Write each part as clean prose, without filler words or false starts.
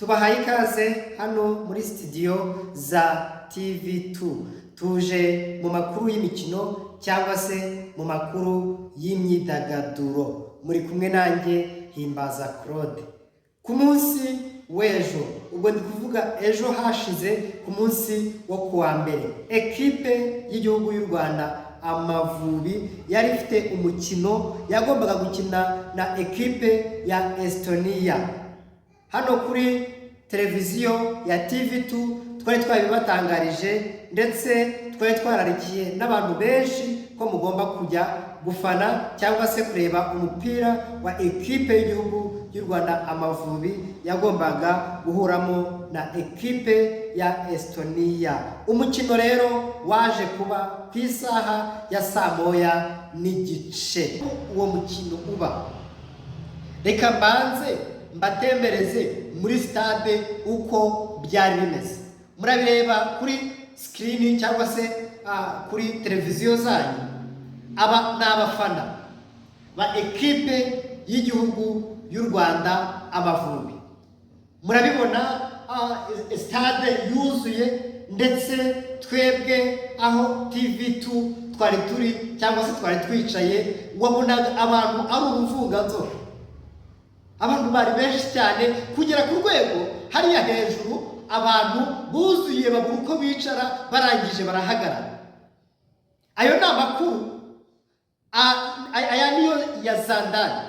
Tubahaye ikaze hano muri studio za TV2. Tuje mu makuru y'imikino cyangwa se mu makuru y'imyidagaduro. Muri kumwe nanjye Himbaza Claude. Ku munsi w'ejo, ubwo ndi kuvuga ejo hashize ku munsi wo kuwa mbere, ekipe y'igihugu y'u Rwanda Amavubi yari ifite umukino yagombaga gukina na ekipe ya Estonia. Hano kuri televiziyo ya TV2 twari twabibatangarije ndetse twari twararikiye n'abantu benshi ko mugomba kujya gufana cyangwa se kureba umupira wa ekipe y'igihugu y'u Rwanda Amavubi yagombaga guhuramo na ekipe ya Estonia. Umukino rero waje kuba ku isaha ya 9:30. Uwo mukino uba, reka mbanze mbatembereze muri stade uko byari bimeze. Murabireba kuri screen cyangwa se kuri televiziyo zanyu. Aba ni abafana ba ekipe y'igihugu y'u Rwanda Amavubi. Murabibona stade yuzuye, ndetse twebwe aho TV2 twari turi cyangwa se twari twicaye, wabonaga abantu ari uruvunganzoka. Abantu bari benshi cyane kugera ku rwego hariya hejuru abantu buzuye babura uko bicara, barangije barahagarara. Ayo ni amakuru, aya niyo ya Zandani,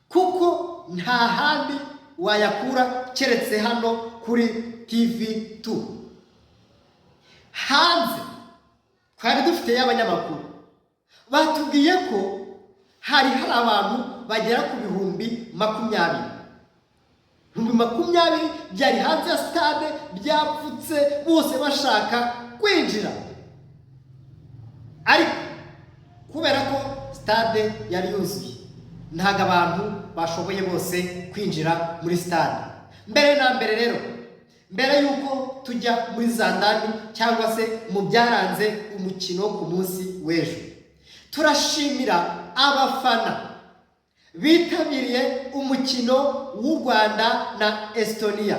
kuko nta handi wayakura keretse hano kuri TV2. Hanze twari dufite y'abanyamakuru batubwiye ko hari abantu bagera ku bihumbi 20. 20 byari hanze ya stade, byapfutse bose bashaka kwinjira, ariko kubera ko stade yari yuzuye ntago abantu bashoboye bose kwinjira muri stade. Mbere na mbere rero, mbere yuko tujya muri Zandani cyangwa se mu byaranze umukino ku munsi w'ejo, turashimira abafana bitabiriye umukino w'u Rwanda na Estonia.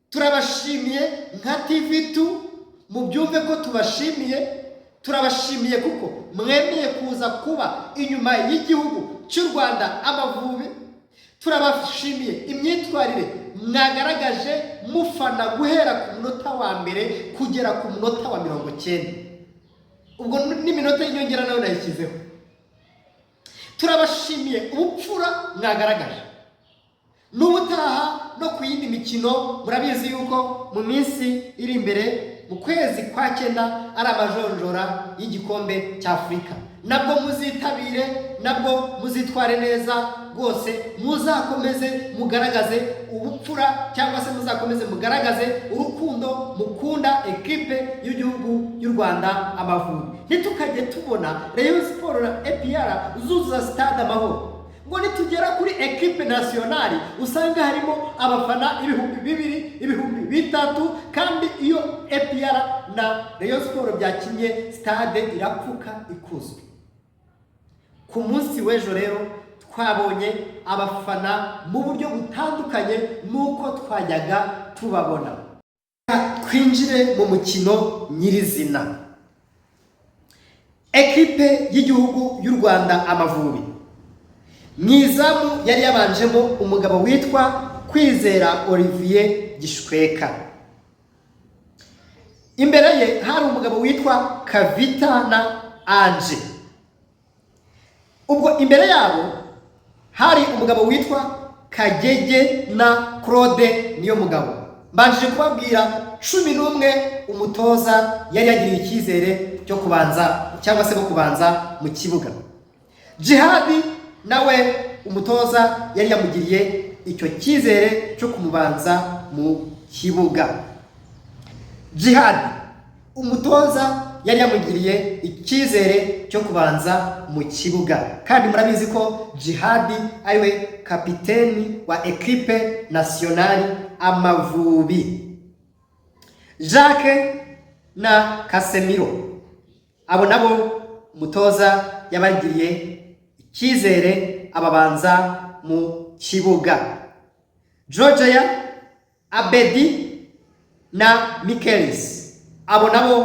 Turabashimiye nka TV2, mubyumve ko tubashimiye. Turabashimiye kuko mwemeye kuza kuba inyuma y'igihugu cy'u Rwanda Amavubi. Turabashimiye imyitwarire mwagaragaje mufana guhera ku munota wa mbere kugera ku munota wa 90. Ubwo n'iminota y'inyongera nayo nayishyizeho. Turabashimiye ubupfura mwagaragaje. N'ubutaha no ku yindi mikino, murabizi yuko mu minsi iri imbere mu kwezi kwa 9 ari amajonjora y'igikombe cy'Afrika. Nabwo muzitabire, nabwo muzitware neza rwose, muzakomeze mugaragaze ubupfura cyangwa se muzakomeze mugaragaze urukundo mukunda ekipe y'igihugu y'u Rwanda Amavubi. Nitukajye tubona Rayon Sport na APR zuzuza stade Amahoro, ngo nitugera kuri ekipe nationale usanga harimo abafana 2000, 3000, kandi iyo APR na Rayon Sport byakinye stade irapfuka ikuzwe. Ku munsi w'ejo rero twabonye abafana mu buryo butandukanye nuko twajyaga tubabona. Twinjire mu mukino nyirizina. Ekipe y'igihugu y'u Rwanda Amavubi, mwizamu yari yabanjemo umugabo witwa Kwizera Olivier Gishweka. Imbere ye hari umugabo witwa Kavitana Ange. Ubwo imbere yabo hari umugabo witwa Kagege na Claude niyo mugabo. Mbanje kubabwira 11 umutoza yari yagiriye icyizere cyo kubanza cyangwa se kubanza mu kibuga. Jihadi nawe umutoza yari yamugiriye icyo cyizere cyo kumubanza mu kibuga. Jihadi umutoza yari yamugiriye icyizere cyo kubanza mu kibuga, kandi murabizi ko Jihadi ariwe kapiteni wa ekipe nationale Amavubi. Jacques na Casemiro, abo nabo umutoza yabagiriye icyizere ababanza mu kibuga. Georgia Abedi na Mikelis. Abo nabo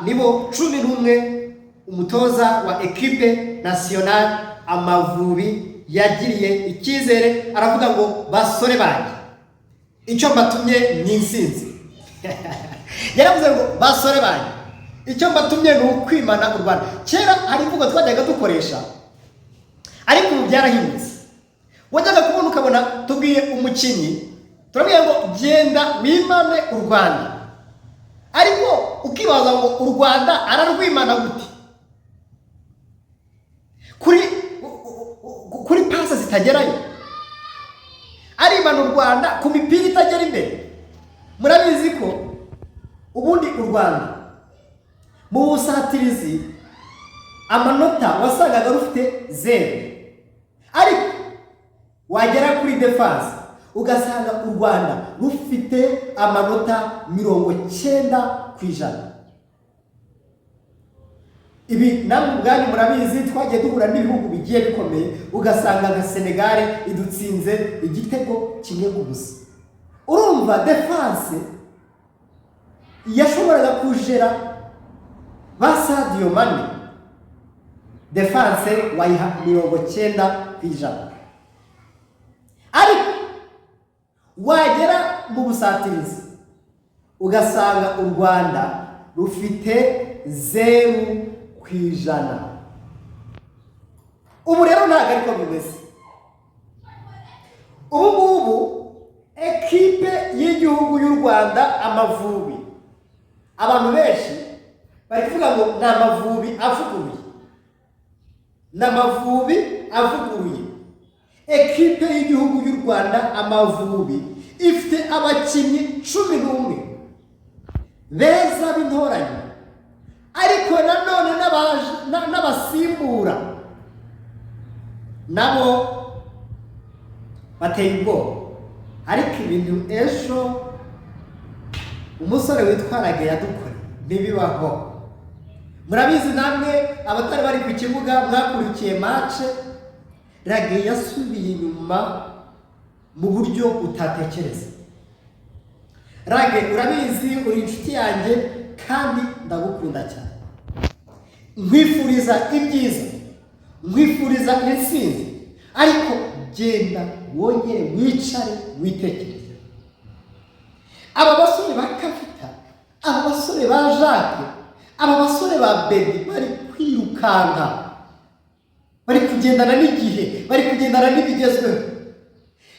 nibo 11 umutoza wa equipe nationale Amavubi yagiriye icyizere, aravuga ngo basore banjye icyo mbatumye ni insinzi. Yaravuze ngo basore banjye icyo mbatumye ni ukwimana u Rwanda. Kera hari imvugo twajyaga dukoresha ariko ubu byarahindutse. Wajyaga kubona ukabona tubwiye umukinnyi turabwiye ngo genda wimane u Rwanda, ariko ukibaza ngo u Rwanda ararwimana gute? Kuri pasa zitagerayo arimana u Rwanda ku mipira itagera imbere. Murabizi ko ubundi u Rwanda mu busatirizi amanota wasangaga rufite 0, ariko wagera kuri defense ugasanga u Rwanda rufite amanota 90%. Ibi namwe ubwanyu murabizi, twagiye duhura n'ibihugu bigiye bikomeye ugasanga nka Senegal idutsinze igitego kimwe gusa. Urumva defense yashoboraga kujera ba Sadio Mane, defense wayiha 90%. Ariko wagera mu busatirizi ugasanga u Rwanda rufite 0%. Ubu rero ntabwo ariko bimeze. Ubu ekipe y'igihugu y'u Rwanda Amavubi, abantu benshi bari kuvuga ngo ni Amavubi avuguruye, ni Amavubi avuguruye. Ekipe y'igihugu y'u Rwanda Amavubi ifite abakinnyi 11 beza b'intoranye, ariko nanone n'abasimbura nabo bateye ubwoba. Ariko ibintu ejo umusore witwaraga yadukora ntibibaho. Murabizi namwe abatari bari ku kibuga mwakurikiye match, Rage yasubiye inyuma mu buryo utatekereza. Rage urabizi uri inshuti yanjye kandi ndagukunda cyane, nkwifuriza ibyiza, nkwifuriza intsinzi, ariko genda wongere wicare witekereze. Aba basore ba Kapita, aba basore ba Jacques, aba basore ba Bedi bari kwirukanka, bari kugendana n'igihe, bari kugendana n'ibigezweho.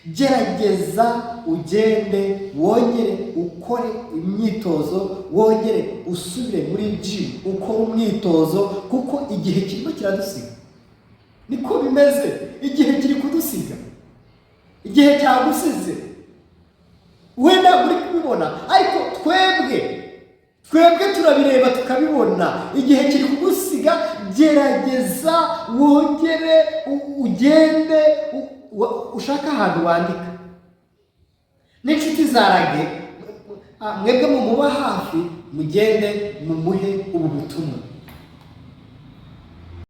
Gerageza ugende wongere ukore imyitozo, wongere usubire muri gym ukora umwitozo, kuko igihe kirimo kiradusiga. Niko bimeze, igihe kiri kudusiga, igihe cyagusize wenda muri kubibona, ariko twebwe turabireba tukabibona. Igihe kiri kugusiga, gerageza wongere ugende ushaka ahantu wandika n'inshuti za Rage, mwebwe mumuba hafi, mugende mumuhe ubu butumwa.